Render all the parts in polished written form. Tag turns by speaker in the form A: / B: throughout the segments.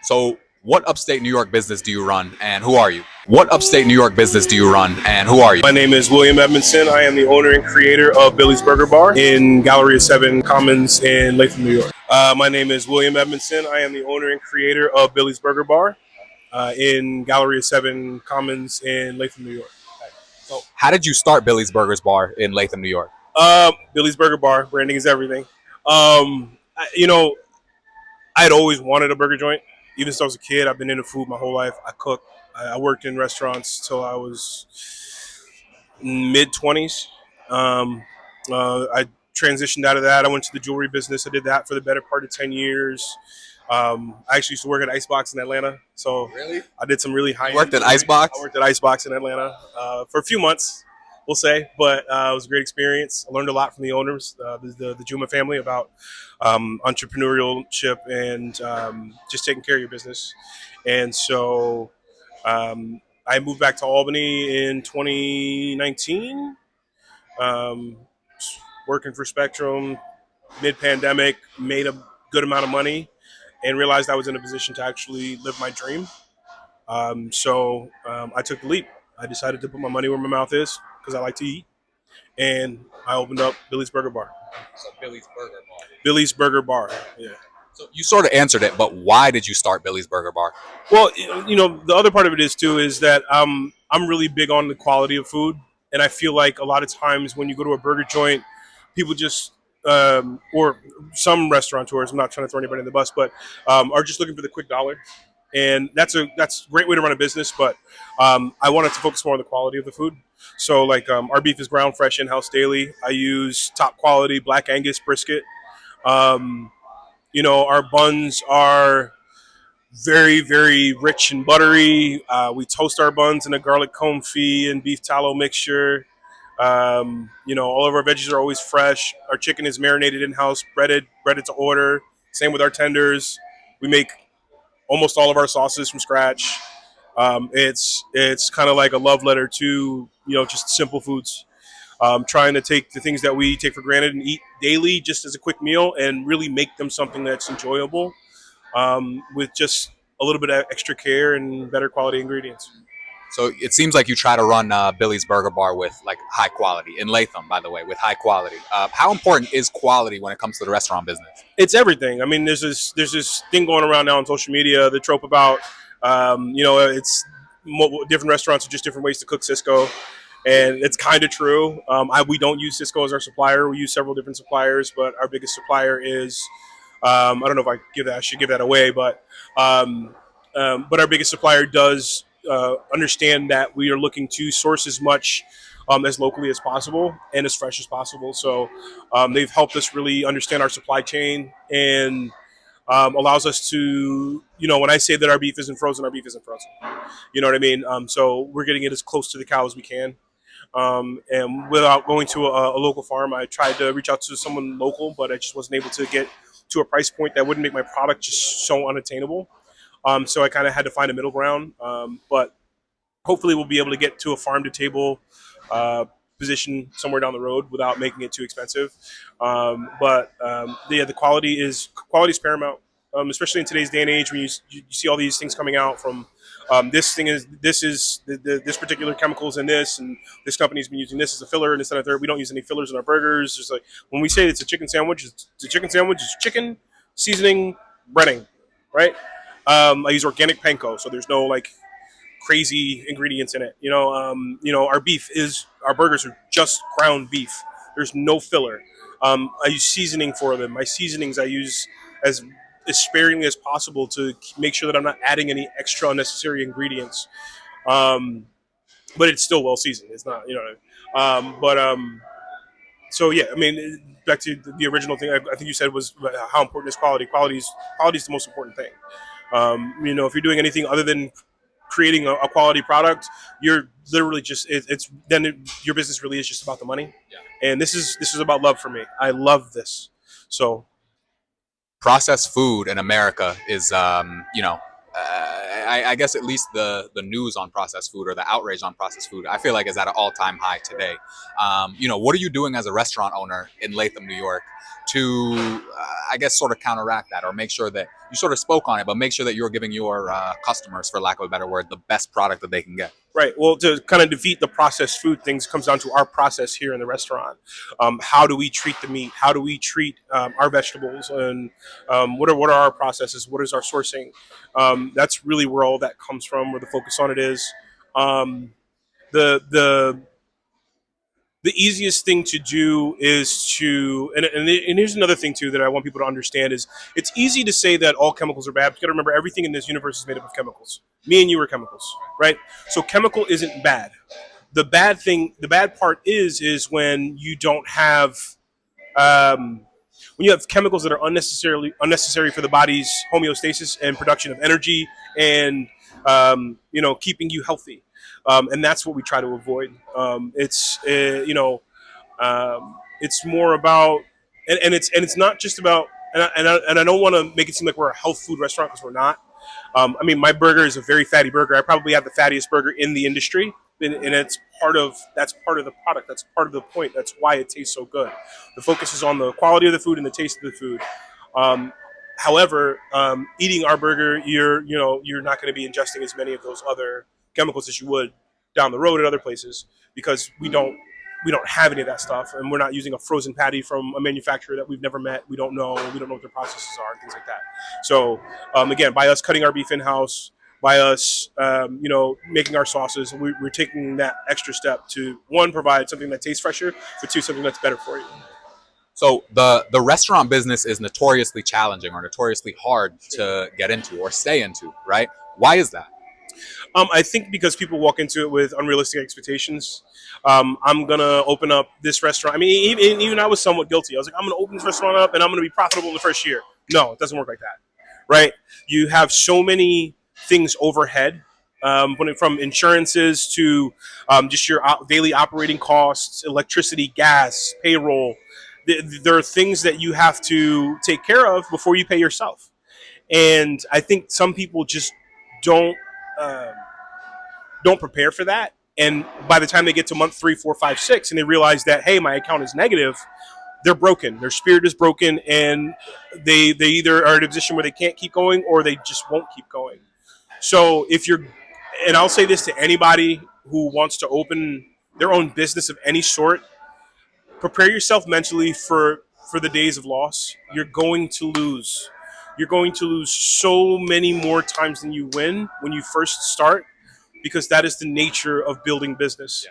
A: So, what upstate New York business do you run and who are you? What upstate New York business do you run and who are you?
B: My name is William Edmondson. I am the owner and creator of Billy's Burger Bar in Galleria 7 Commons in Latham, New York. My name is William Edmondson. I am the owner and creator of Billy's Burger Bar in Galleria 7 Commons in Latham, New York.
A: So, how did you start Billy's Burgers Bar in Latham, New York?
B: Billy's Burger Bar, branding is everything. You know, I had always wanted a burger joint. Even since I was a kid, I've been into food my whole life. I cook. I worked in restaurants till I was mid 20s. I transitioned out of that. I went to the jewelry business. I did that for the better part of 10 years. I actually used to work at Icebox in Atlanta, so
A: Really?
B: I did some really high.
A: You worked at Icebox?
B: I worked at Icebox in Atlanta for a few months, we'll say, but it was a great experience. I learned a lot from the owners, the Juma family, about entrepreneurship and just taking care of your business. And so I moved back to Albany in 2019, um, working for Spectrum mid-pandemic, made a good amount of money, and realized I was in a position to actually live my dream. So I took the leap. I decided to put my money where my mouth is because I like to eat, and I opened up Billy's Burger Bar.
A: So Billy's Burger Bar.
B: Billy's Burger Bar, yeah.
A: So you sort of answered it, but why did you start Billy's Burger Bar?
B: Well, the other part of it is too is that I'm really big on the quality of food, and I feel like a lot of times when you go to a burger joint, people just or some restaurateurs, I'm not trying to throw anybody in the bus, but are just looking for the quick dollar, and that's a great way to run a business. But I wanted to focus more on the quality of the food. So like our beef is ground fresh in house daily. I use top quality Black Angus brisket. Um, our buns are very, very rich and buttery. We toast our buns in a garlic confit and beef tallow mixture. All of our veggies are always fresh. Our chicken is marinated in house, breaded to order. Same with our tenders. We make almost all of our sauces from scratch. It's kind of like a love letter to just simple foods. Trying to take the things that we take for granted and eat daily just as a quick meal and really make them something that's enjoyable with just a little bit of extra care and better quality ingredients.
A: So it seems like you try to run Billy's Burger Bar with like high quality in Latham, by the way, with high quality. How important is quality when it comes to the restaurant business?
B: It's everything. I mean, there's this thing going around now on social media, the trope about it's different restaurants are just different ways to cook Cisco, and it's kind of true. We don't use Cisco as our supplier. We use several different suppliers, but our biggest supplier is I don't know if I should give that away, but our biggest supplier does understand that we are looking to source as much as locally as possible and as fresh as possible. So they've helped us really understand our supply chain and allows us to, when I say that our beef isn't frozen, our beef isn't frozen. You know what I mean? So we're getting it as close to the cow as we can. And without going to a local farm, I tried to reach out to someone local, but I just wasn't able to get to a price point that wouldn't make my product just so unattainable. So I kind of had to find a middle ground. But hopefully we'll be able to get to a farm to table position somewhere down the road without making it too expensive. The quality is paramount, especially in today's day and age when you see all these things coming out from this particular chemicals in this, and this company's been using this as a filler and this and that third. We don't use any fillers in our burgers. Just like when we say it's a chicken sandwich, it's a chicken sandwich. It's chicken, seasoning, breading, right? I use organic panko, so there's no like crazy ingredients in it. Our burgers are just ground beef. There's no filler. I use seasoning for them. My seasonings I use as sparingly as possible to make sure that I'm not adding any extra unnecessary ingredients. But it's still well seasoned. It's not, So yeah, I mean, back to the original thing. I think you said was how important is quality. Quality is the most important thing. If you're doing anything other than creating a quality product, you're literally just your business really is just about the money. Yeah. And this is about love for me. I love this. So
A: Processed food in America is, I guess at least the news on processed food or the outrage on processed food, I feel like is at an all time high today. What are you doing as a restaurant owner in Latham, New York, to I guess sort of counteract that, or make sure that you sort of spoke on it, but make sure that you're giving your customers, for lack of a better word, the best product that they can get.
B: Right. Well, to kind of defeat the processed food things comes down to our process here in the restaurant. How do we treat the meat? How do we treat our vegetables? And what are our processes? What is our sourcing? That's really where all that comes from. Where the focus on it is. Um, the the easiest thing to do is to and here's another thing too that I want people to understand is it's easy to say that all chemicals are bad. But you got to remember everything in this universe is made up of chemicals. Me and you are chemicals, right? So chemical isn't bad. The bad part is when you don't have um, when you have chemicals that are unnecessary for the body's homeostasis and production of energy and keeping you healthy, and that's what we try to avoid. It's more about and it's not just about and I don't want to make it seem like we're a health food restaurant because we're not. I mean, my burger is a very fatty burger. I probably have the fattiest burger in the industry, and it's part of the product. That's part of the point. That's why it tastes so good. The focus is on the quality of the food and the taste of the food. Um, However, eating our burger, you're not going to be ingesting as many of those other chemicals as you would down the road at other places because we don't have any of that stuff, and we're not using a frozen patty from a manufacturer that we've never met. We don't know what their processes are and things like that. So again, by us cutting our beef in house, by us making our sauces, we're taking that extra step to one provide something that tastes fresher, but two something that's better for you.
A: So the restaurant business is notoriously challenging or notoriously hard to get into or stay into, right? Why is that?
B: I think because people walk into it with unrealistic expectations. I'm gonna open up this restaurant. I mean, even I was somewhat guilty. I was like, I'm gonna open this restaurant up and I'm gonna be profitable in the first year. No, it doesn't work like that, right? You have so many things overhead, from insurances to just your daily operating costs, electricity, gas, payroll. There are things that you have to take care of before you pay yourself, and I think some people just don't. Um, don't prepare for that. And by the time they get to month 3, 4, 5, 6, and they realize that, hey, my account is negative, they're broken. Their spirit is broken, and they either are in a position where they can't keep going or they just won't keep going. So if you're, and I'll say this to anybody who wants to open their own business of any sort, prepare yourself mentally for the days of loss. You're going to lose. You're going to lose so many more times than you win when you first start because that is the nature of building business.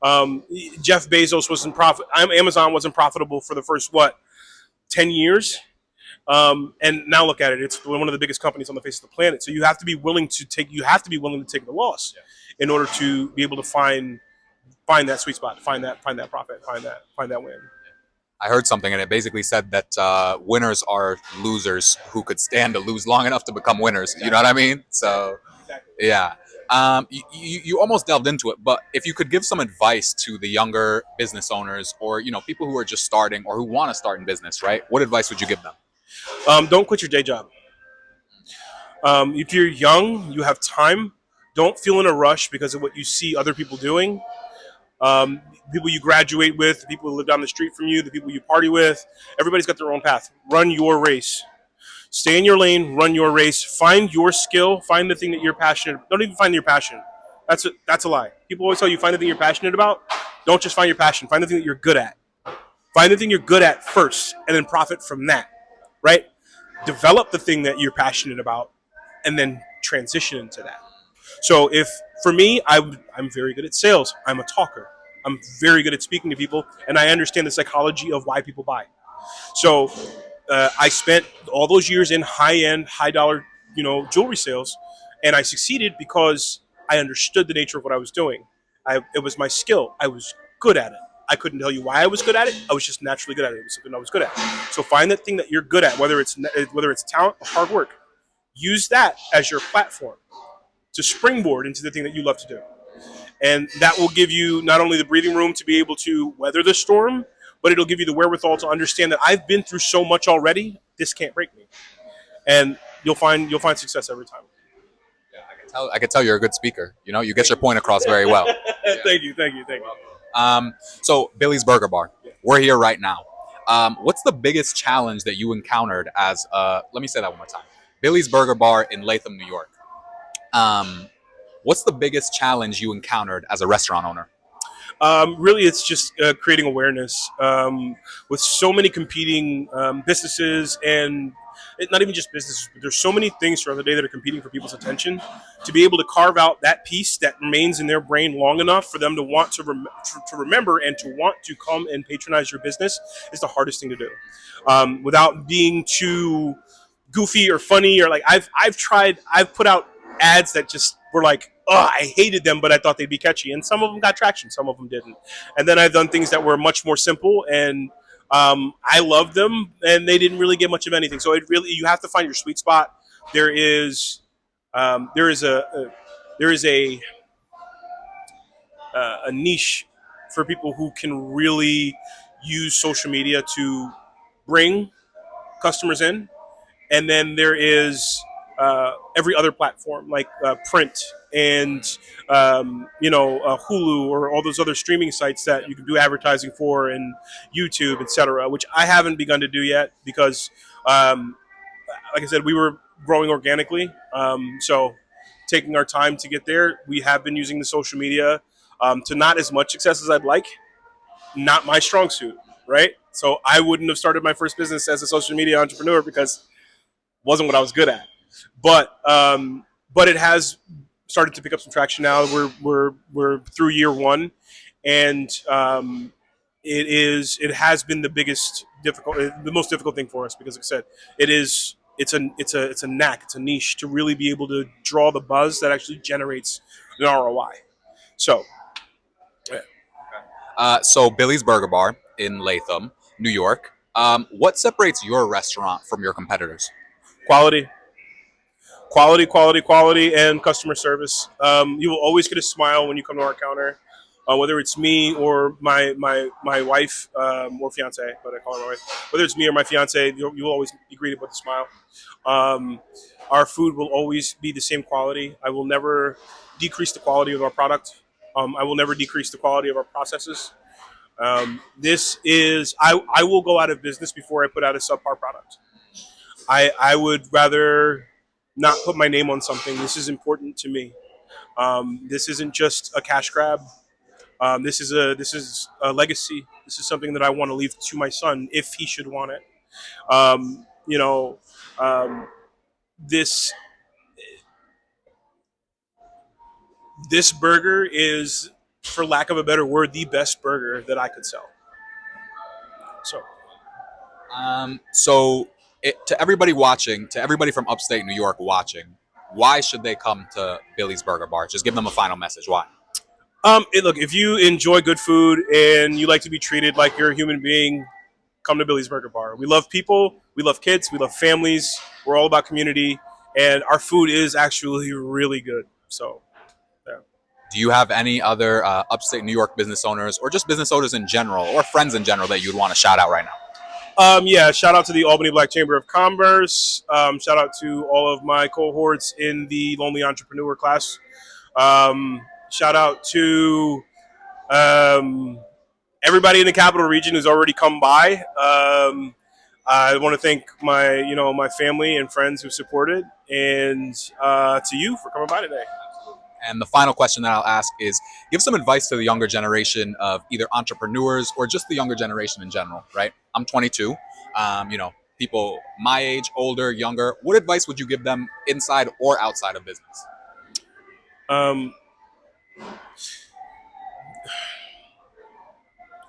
B: Um, Jeff Bezos wasn't profit. Amazon wasn't profitable for the first 10 years, and now look at it. It's one of the biggest companies on the face of the planet. So you have to be willing to take. You have to be willing to take the loss in order to be able to find that sweet spot, find that profit, find that win.
A: I heard something, and it basically said that winners are losers who could stand to lose long enough to become winners. You know what I mean? So,
B: Exactly.
A: yeah. You almost delved into it, but if you could give some advice to the younger business owners, or people who are just starting or who want to start in business, right? What advice would you give them?
B: Don't quit your day job. If you're young, you have time. Don't feel in a rush because of what you see other people doing. People you graduate with, the people who live down the street from you, the people you party with. Everybody's got their own path. Run your race. Stay in your lane. Run your race. Find your skill. Find the thing that you're passionate. Don't even find your passion. That's a lie. People always tell you find the thing you're passionate about. Don't just find your passion. Find the thing that you're good at. Find the thing you're good at first, and then profit from that. Right? Develop the thing that you're passionate about, and then transition into that. So if for me, I'm very good at sales. I'm a talker. I'm very good at speaking to people, and I understand the psychology of why people buy. So I spent all those years in high end, high dollar, jewelry sales, and I succeeded because I understood the nature of what I was doing. It was my skill. I was good at it. I couldn't tell you why I was good at it. I was just naturally good at it. It was something I was good at. So find that thing that you're good at, whether it's talent or hard work. Use that as your platform to springboard into the thing that you love to do. And that will give you not only the breathing room to be able to weather the storm, but it'll give you the wherewithal to understand that I've been through so much already. This can't break me, and you'll find success every time.
A: I could tell you're a good speaker. You know, you get your point across very well.
B: Thank you, thank you, thank you.
A: So Billy's Burger Bar, we're here right now. What's the biggest challenge that you encountered as let me say that one more time. Billy's Burger Bar in Latham, New York. Um, what's the biggest challenge you encountered as a restaurant owner?
B: Really, it's just creating awareness with so many competing businesses and not even just businesses, but there's so many things throughout the day that are competing for people's attention. To be able to carve out that piece that remains in their brain long enough for them to want to remember and to want to come and patronize your business is the hardest thing to do. Without being too goofy or funny or like I've put out ads that just were like, oh, I hated them, but I thought they'd be catchy, and some of them got traction, some of them didn't. And then I've done things that were much more simple, and I loved them, and they didn't really get much of anything. So it really, you have to find your sweet spot. There is there is there is a niche for people who can really use social media to bring customers in, and then there is every other platform like print and Hulu or all those other streaming sites that you can do advertising for, and YouTube, etc., which I haven't begun to do yet because, like I said, we were growing organically. So taking our time to get there, we have been using the social media to not as much success as I'd like. Not my strong suit, right? So I wouldn't have started my first business as a social media entrepreneur because it wasn't what I was good at. But it has started to pick up some traction now. We're through year one, and it has been the biggest difficult, the most difficult thing for us because, like I said, it's a knack, it's a niche to really be able to draw the buzz that actually generates an ROI. So, yeah.
A: So Billy's Burger Bar in Latham, New York. What separates your restaurant from your competitors?
B: Quality, quality, and customer service. You will always get a smile when you come to our counter, whether it's me or my wife or fiance, but I call her my wife. Whether it's me or my fiance, you'll always be greeted with a smile. Um, our food will always be the same quality. I will never decrease the quality of our product. I will never decrease the quality of our processes. This is I will go out of business before I put out a subpar product. I would rather not put my name on something. This is important to me. This isn't just a cash grab. This is a legacy. This is something that I want to leave to my son if he should want it. Um, you know, um, this this burger is, for lack of a better word, the best burger that I could sell. So
A: So to everybody watching, to everybody from upstate New York watching, why should they come to Billy's Burger Bar? Just give them a final message. Why?
B: look, if you enjoy good food and you like to be treated like you're a human being, come to Billy's Burger Bar. We love people, we love kids, we love families. We're all about community, and our food is actually really good. So, yeah.
A: Do you have any other upstate New York business owners, or just business owners in general, or friends in general, that you'd want to shout out right now?
B: Yeah, shout out to the Albany Black Chamber of Commerce. Shout out to all of my cohorts in the Lonely Entrepreneur class. Shout out to um, everybody in the capital region who's already come by. I want to thank my family and friends who supported, and to you for coming by today.
A: And the final question that I'll ask is, give some advice to the younger generation of either entrepreneurs or just the younger generation in general, right? I'm 22. People my age, older, younger. What advice would you give them inside or outside of business?
B: Um,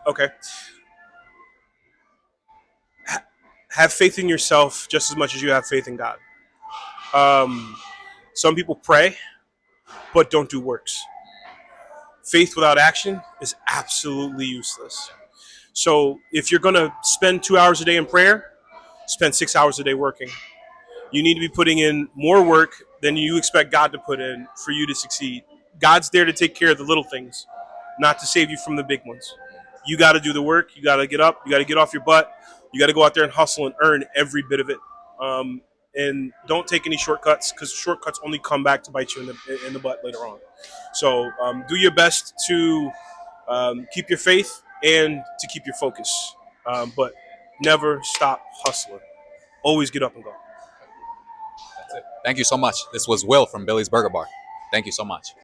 B: okay. Have faith in yourself just as much as you have faith in God. Um, some people pray, but don't do works. Faith without action is absolutely useless. So if you're going to spend 2 hours a day in prayer, spend 6 hours a day working. You need to be putting in more work than you expect God to put in for you to succeed. God's there to take care of the little things, not to save you from the big ones. You got to do the work. You got to get up. You got to get off your butt. You got to go out there and hustle and earn every bit of it. and don't take any shortcuts, because shortcuts only come back to bite you in the butt later on. So do your best to keep your faith and to keep your focus, but never stop hustling. Always get up and go.
A: That's it. Thank you so much. This was Will from Billy's Burger Bar. Thank you so much.